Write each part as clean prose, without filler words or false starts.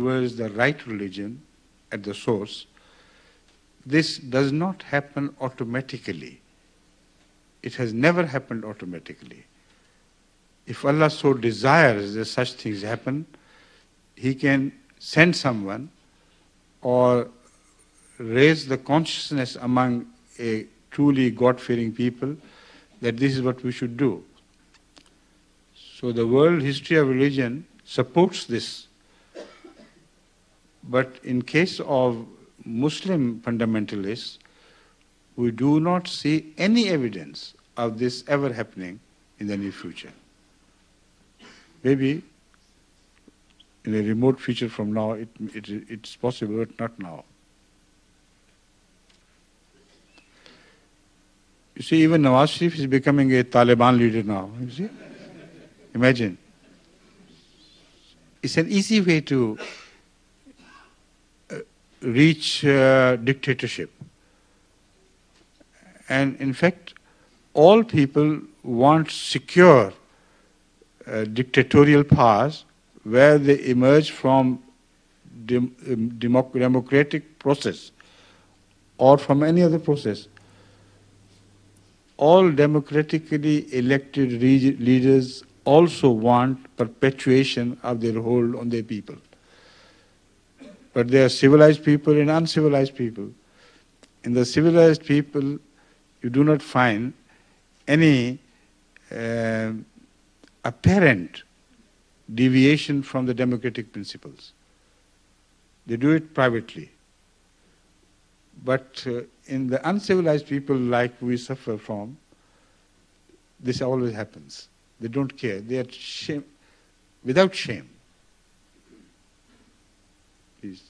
towards the right religion at the source, this does not happen automatically. It has never happened automatically. If Allah so desires that such things happen, He can send someone or raise the consciousness among a truly God-fearing people that this is what we should do. So the world history of religion supports this. But in case of Muslim fundamentalists, we do not see any evidence of this ever happening in the near future. Maybe in a remote future from now, it's possible, but not now. You see, even Nawaz Sharif is becoming a Taliban leader now. You see? Imagine. It's an easy way to reach dictatorship. And in fact, all people want secure dictatorial powers where they emerge from democratic process or from any other process. All democratically elected leaders also want perpetuation of their hold on their people. But there are civilized people and uncivilized people. In the civilized people, you do not find any apparent deviation from the democratic principles. They do it privately. But in the uncivilized people like we suffer from, this always happens. They don't care. They are without shame. Please.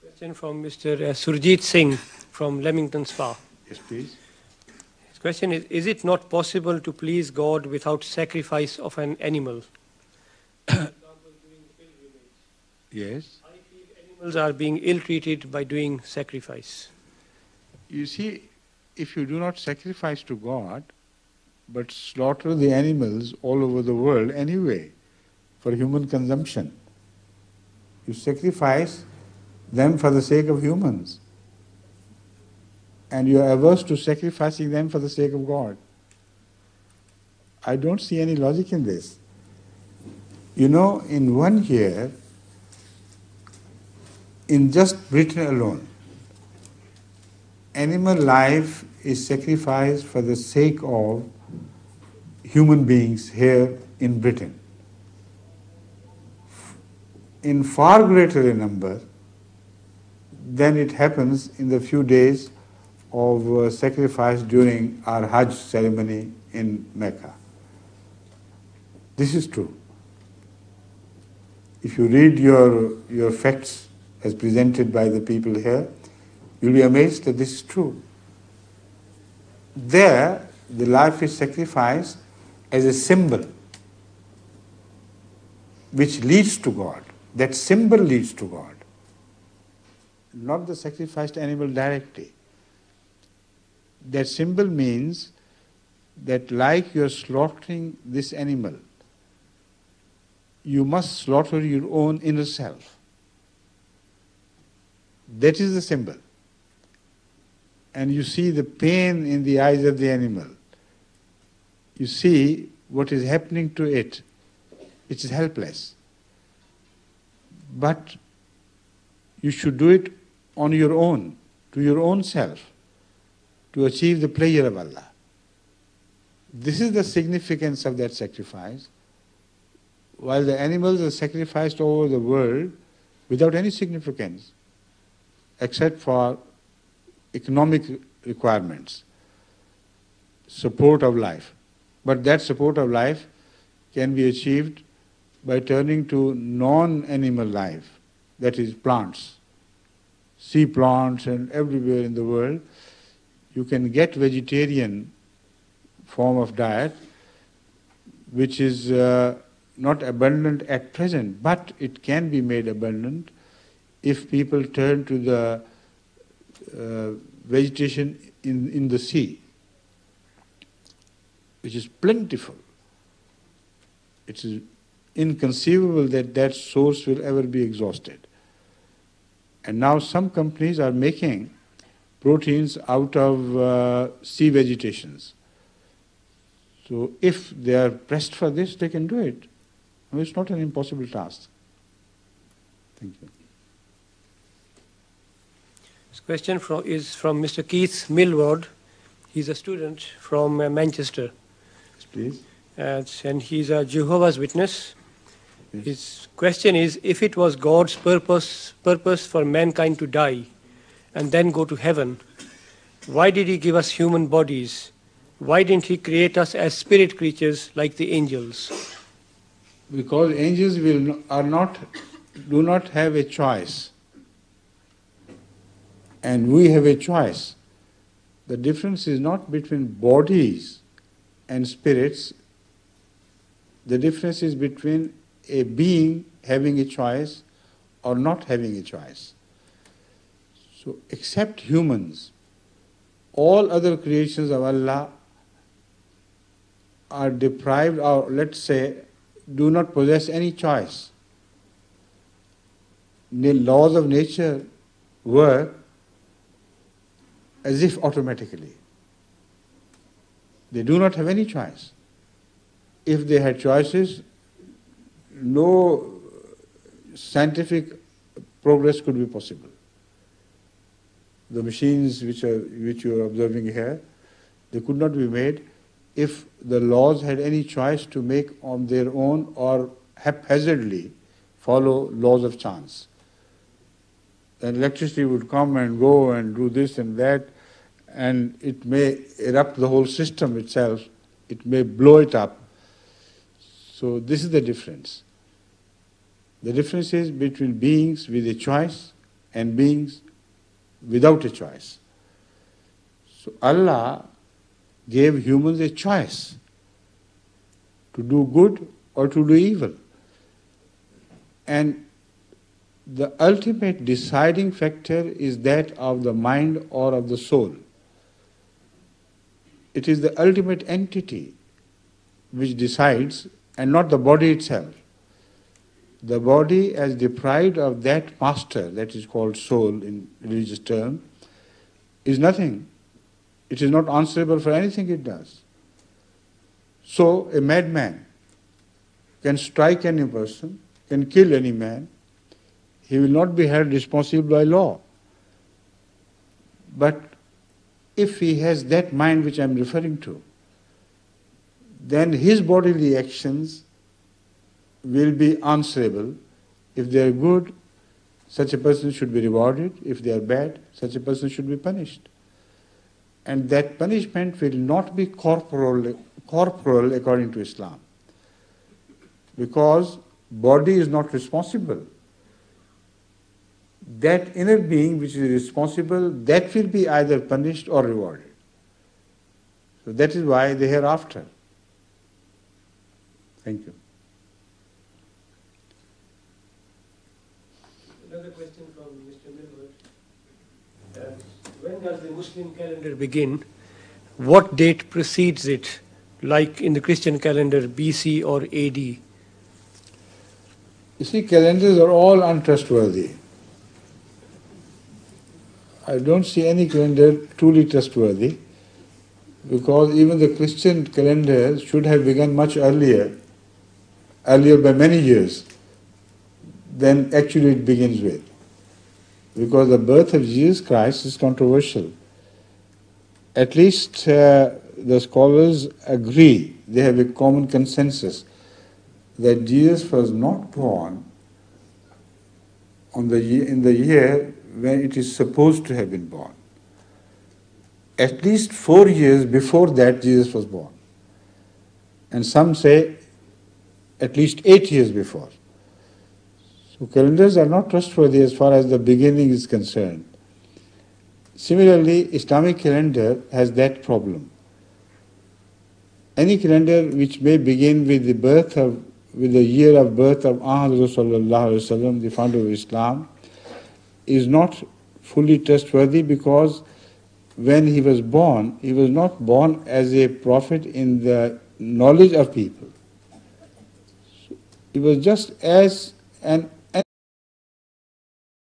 Question from Mr. Surjit Singh from Leamington Spa. Yes, please. His question is it not possible to please God without sacrifice of an animal? Yes. I feel animals are being ill-treated by doing sacrifice. You see, if you do not sacrifice to God, but slaughter the animals all over the world anyway for human consumption, you sacrifice them for the sake of humans. And you are averse to sacrificing them for the sake of God. I don't see any logic in this. You know, in 1 year, in just Britain alone, animal life is sacrificed for the sake of human beings here in Britain. In far greater a number than it happens in the few days of sacrifice during our Hajj ceremony in Mecca. This is true. If you read your facts as presented by the people here, you'll be amazed that this is true. There, the life is sacrificed as a symbol which leads to God. That symbol leads to God, not the sacrificed animal directly. That symbol means that like you are slaughtering this animal, you must slaughter your own inner self. That is the symbol. And you see the pain in the eyes of the animal. You see what is happening to it. It is helpless. But you should do it on your own, to your own self, to achieve the pleasure of Allah. This is the significance of that sacrifice. While the animals are sacrificed all over the world without any significance, except for economic requirements, support of life. But that support of life can be achieved by turning to non-animal life, that is plants, sea plants, and everywhere in the world. You can get vegetarian form of diet, which is not abundant at present, but it can be made abundant if people turn to the vegetation in the sea, which is plentiful. It is inconceivable that that source will ever be exhausted. And now some companies are making proteins out of sea vegetations. So if they are pressed for this, they can do it. It's not an impossible task. Thank you. This question is from Mr. Keith Millward. He's a student from Manchester. Please. And he's a Jehovah's Witness. Yes. His question is, if it was God's purpose for mankind to die and then go to heaven, why did he give us human bodies? Why didn't he create us as spirit creatures like the angels? Because angels do not have a choice. And we have a choice. The difference is not between bodies and spirits. The difference is between a being having a choice or not having a choice. So except humans, all other creations of Allah are deprived, or let's say, do not possess any choice. The laws of nature work as if automatically. They do not have any choice. If they had choices, no scientific progress could be possible. The machines which you are observing here, they could not be made if the laws had any choice to make on their own or haphazardly follow laws of chance. And electricity would come and go and do this and that, and it may erupt the whole system itself, it may blow it up. So this is the difference. The difference is between beings with a choice and beings without a choice. So Allah gave humans a choice to do good or to do evil. And the ultimate deciding factor is that of the mind or of the soul. It is the ultimate entity which decides and not the body itself. The body, as deprived of that master, that is called soul in religious term, is nothing. It is not answerable for anything it does. So a madman can strike any person, can kill any man. He will not be held responsible by law. But if he has that mind which I am referring to, then his bodily actions will be answerable. If they are good, such a person should be rewarded. If they are bad, such a person should be punished. And that punishment will not be corporal according to Islam. Because body is not responsible. That inner being which is responsible, that will be either punished or rewarded. So that is why the hereafter. Thank you. Another question from Mr. Milward. When does the Muslim calendar begin? What date precedes it, like in the Christian calendar, BC or AD? You see, calendars are all untrustworthy. I don't see any calendar truly trustworthy, because even the Christian calendar should have begun much earlier by many years than actually it begins with. Because the birth of Jesus Christ is controversial. At least the scholars agree, they have a common consensus, that Jesus was not born in the year when it is supposed to have been born. At least 4 years before that Jesus was born. And some say at least 8 years before. So calendars are not trustworthy as far as the beginning is concerned. Similarly, Islamic calendar has that problem. Any calendar which may begin with the year of birth of Hadhrat Mirza Tahir Ahmed, the founder of Islam, is not fully trustworthy, because when he was not born as a prophet in the knowledge of people. He was just as an